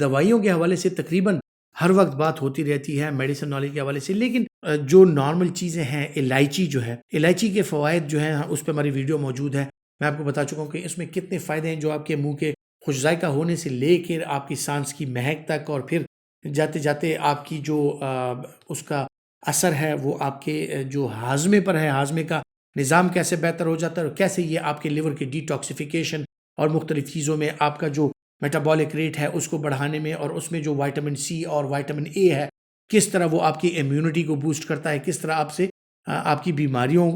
دوائیوں کے حوالے سے تقریباً ہر وقت بات ہوتی رہتی ہے میڈیسن نالج کے حوالے سے، لیکن جو نارمل چیزیں ہیں، الائچی جو ہے، الائچی کے فوائد جو ہیں اس پہ ہماری ویڈیو موجود ہے. میں آپ کو بتا چکا ہوں کہ اس میں کتنے فائدے ہیں، جو آپ کے منہ کے خوش ذائقہ ہونے سے لے کے آپ کی سانس کی مہک تک، اور پھر جاتے جاتے آپ کی جو اس کا اثر ہے وہ آپ کے جو ہاضمے پر ہے، ہاضمے کا نظام کیسے بہتر ہو جاتا ہے، اور کیسے یہ آپ کے لیور کی ڈیٹاکسیفیکیشن اور مختلف چیزوں میں آپ کا جو میٹابولک ریٹ ہے اس کو بڑھانے میں، اور اس میں جو وائٹامن سی اور وائٹامن اے ہے کس طرح وہ آپ کی امیونٹی کو بوسٹ کرتا ہے، کس طرح آپ کی بیماریوں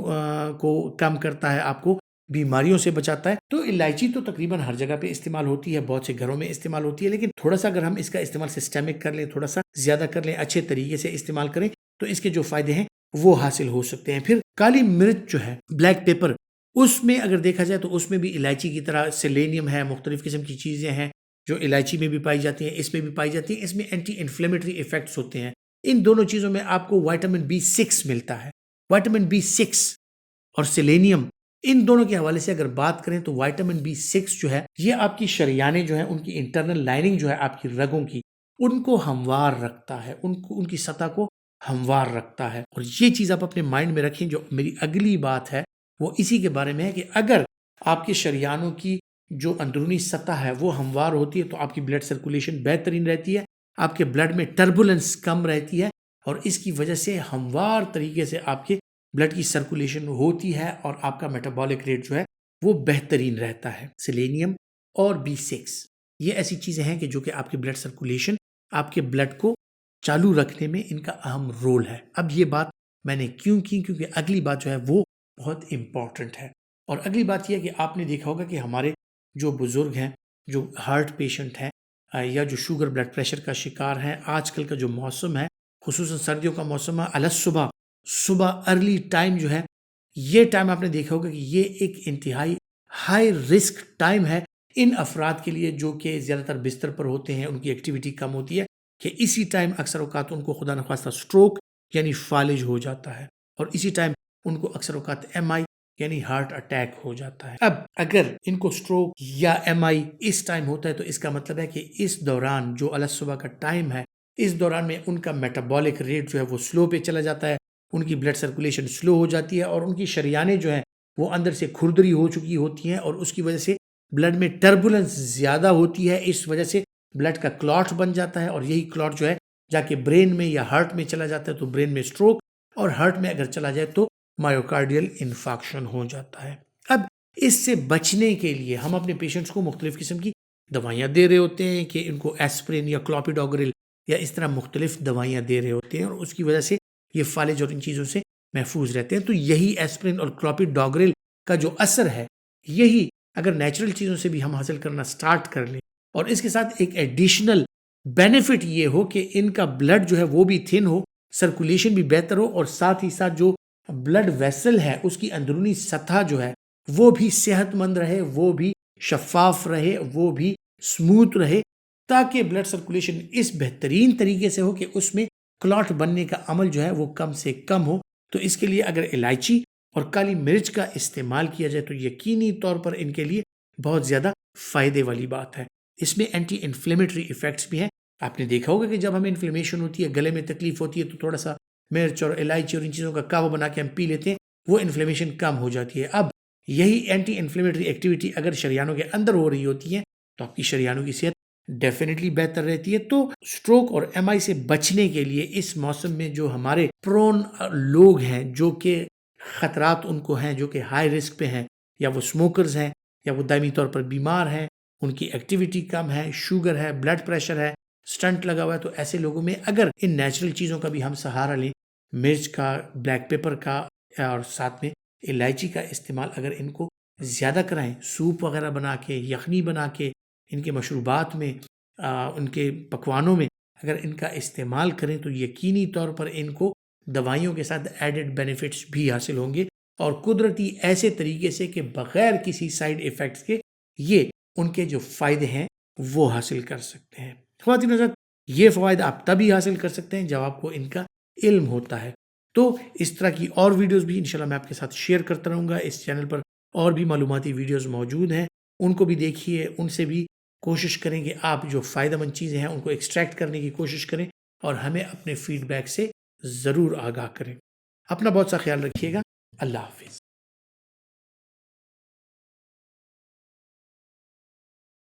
کو کم کرتا ہے، آپ کو بیماریوں سے بچاتا ہے. تو الائچی تو تقریباً ہر جگہ پہ استعمال ہوتی ہے، بہت سے گھروں میں استعمال ہوتی ہے، لیکن تھوڑا سا اگر ہم اس کا استعمال سسٹمک کر لیں، تھوڑا سا زیادہ کر لیں، اچھے طریقے سے استعمال کریں، تو اس کے جو فائدے ہیں وہ حاصل ہو سکتے ہیں. پھر کالی مرچ جو ہے، بلیک پیپر، اس میں اگر دیکھا جائے تو اس میں بھی الائچی کی طرح سیلینیم ہے، مختلف قسم کی چیزیں ہیں جو الائچی میں بھی پائی جاتی ہیں، اس میں بھی پائی جاتی ہیں. اس میں اینٹی انفلیمیٹری ایفیکٹس ہوتے ہیں. ان دونوں چیزوں میں آپ کو وائٹامن B6 ملتا ہے. وائٹامن B6 اور سیلینیم، ان دونوں کے حوالے سے اگر بات کریں تو وائٹامن B6 جو ہے یہ آپ کی شریانیں جو ہیں، ان کی انٹرنل لائننگ جو ہے آپ کی رگوں کی، ان کو ہموار رکھتا ہے، ان کی سطح کو ہموار رکھتا ہے. اور یہ چیز آپ اپنے مائنڈ میں رکھیں. جو میری اگلی بات ہے وہ اسی کے بارے میں ہے کہ اگر آپ کے شریانوں کی جو اندرونی سطح ہے وہ ہموار ہوتی ہے تو آپ کی بلڈ سرکولیشن بہترین رہتی ہے، آپ کے بلڈ میں ٹربولنس کم رہتی ہے، اور اس کی وجہ سے ہموار طریقے سے آپ کے بلڈ کی سرکولیشن ہوتی ہے، اور آپ کا میٹابولک ریٹ جو ہے وہ بہترین رہتا ہے. سیلینیم اور B6 یہ ایسی چیزیں ہیں کہ جو کہ آپ کے بلڈ سرکولیشن، آپ کے بلڈ کو چالو رکھنے میں ان کا اہم رول ہے. اب یہ بات میں نے کیوں کی؟ کیونکہ اگلی بات جو ہے وہ بہت امپورٹنٹ ہے. اور اگلی بات یہ ہے کہ آپ نے دیکھا ہوگا کہ ہمارے جو بزرگ ہیں، جو ہارٹ پیشنٹ ہیں، یا جو شوگر بلڈ پریشر کا شکار ہیں، آج کل کا جو موسم ہے، خصوصاً سردیوں کا موسم ہے، صبح ارلی ٹائم جو ہے، یہ ٹائم آپ نے دیکھا ہوگا کہ یہ ایک انتہائی ہائی رسک ٹائم ہے ان افراد کے لیے جو کہ زیادہ تر بستر پر ہوتے ہیں، ان کی ایکٹیویٹی کم ہوتی ہے، کہ اسی ٹائم اکثر اوقات ان کو خدا نخواستہ سٹروک یعنی فالج ہو جاتا ہے، اور اسی ٹائم ان کو اکثر اوقات MI یعنی ہارٹ اٹیک ہو جاتا ہے. اب اگر ان کو سٹروک یا MI اس ٹائم ہوتا ہے تو اس کا مطلب ہے کہ اس دوران جو صبح کا ٹائم ہے، اس دوران میں ان کا میٹابولک ریٹ جو ہے وہ سلو پہ چلا جاتا ہے، ان کی بلڈ سرکولیشن سلو ہو جاتی ہے، اور ان کی شریانیں جو ہیں وہ اندر سے کھردری ہو چکی ہوتی ہیں، اور اس کی وجہ سے بلڈ میں ٹربولنس زیادہ ہوتی ہے. اس وجہ سے بلڈ کا کلاٹ بن جاتا ہے، اور یہی کلاٹ جو ہے جا کے برین میں یا ہارٹ میں چلا جاتا ہے تو برین میں سٹروک، اور ہارٹ میں اگر چلا جائے تو مایوکارڈیل انفارکشن ہو جاتا ہے. اب اس سے بچنے کے لیے ہم اپنے پیشنٹس کو مختلف قسم کی دوائیاں دے رہے ہوتے ہیں، کہ ان کو ایسپرین یا کلوپیڈوگریل یا اس طرح مختلف دوائیاں دے رہے ہوتے ہیں، اور اس کی وجہ سے یہ فالج اور ان چیزوں سے محفوظ رہتے ہیں. تو یہی ایسپرین اور کلوپیڈوگریل کا جو اثر ہے، یہی اگر نیچرل چیزوں سے بھی ہم حاصل کرنا سٹارٹ کر لیں، اور اس کے ساتھ ایک ایڈیشنل بینیفٹ یہ ہو کہ ان کا بلڈ جو ہے وہ بھی تھن ہو، سرکولیشن بھی بہتر ہو، اور ساتھ ہی ساتھ جو بلڈ ویسل ہے اس کی اندرونی سطح جو ہے وہ بھی صحت مند رہے، وہ بھی شفاف رہے، وہ بھی سموتھ رہے، تاکہ بلڈ سرکولیشن اس بہترین طریقے سے ہو کہ اس میں کلاٹ بننے کا عمل جو ہے وہ کم سے کم ہو. تو اس کے لیے اگر الائچی اور کالی مرچ کا استعمال کیا جائے تو یقینی طور پر ان کے لیے بہت زیادہ فائدے والی بات ہے. اس میں اینٹی انفلیمیٹری ایفیکٹس بھی ہیں. آپ نے دیکھا ہوگا کہ جب ہمیں انفلیمیشن ہوتی ہے، گلے میں تکلیف ہوتی ہے، تو تھوڑا سا مرچ اور الائچی اور ان چیزوں کا کعوہ بنا کے ہم پی لیتے ہیں، وہ انفلیمیشن کم ہو جاتی ہے. اب یہی اینٹی انفلیمیٹری ایکٹیویٹی اگر شریانوں کے اندر ہو رہی ہوتی ہے تو آپ کی شریانوں کی صحت ڈیفینیٹلی بہتر رہتی ہے. تو سٹروک اور MI سے بچنے کے لیے اس موسم میں جو ہمارے پرون لوگ ہیں، جو کہ خطرات ان کو ہیں، جو کہ ہائی رسک پہ ہیں، یا وہ سموکرز ہیں، یا وہ دائمی طور پر بیمار ہیں، ان کی ایکٹیویٹی کم ہے، شوگر ہے، بلڈ پریشر ہے، سٹنٹ لگا ہوا ہے، تو ایسے لوگوں میں اگر ان نیچرل چیزوں کا بھی ہم سہارا لیں، مرچ کا، بلیک پیپر کا، اور ساتھ میں الائچی کا استعمال اگر ان کو زیادہ کرائیں، سوپ وغیرہ بنا کے، یخنی بنا کے، ان کے مشروبات میں، ان کے پکوانوں میں اگر ان کا استعمال کریں تو یقینی طور پر ان کو دوائیوں کے ساتھ ایڈڈ بینیفٹس بھی حاصل ہوں گے، اور قدرتی ایسے طریقے سے کہ بغیر کسی سائیڈ ایفیکٹس کے یہ ان کے جو فائدے ہیں وہ حاصل کر سکتے ہیں. خواتین حضرات، یہ فوائد آپ تبھی حاصل کر سکتے ہیں جب آپ کو ان کا علم ہوتا ہے. تو اس طرح کی اور ویڈیوز بھی انشاءاللہ میں آپ کے ساتھ شیئر کرتا رہوں گا. اس چینل پر اور بھی معلوماتی ویڈیوز موجود ہیں، ان کو بھی دیکھیے، ان سے بھی کوشش کریں کہ آپ جو فائدہ مند چیزیں ہیں ان کو ایکسٹریکٹ کرنے کی کوشش کریں اور ہمیں اپنے فیڈ بیک سے ضرور آگاہ کریں۔ اپنا بہت سا خیال رکھیے گا۔ اللہ حافظ۔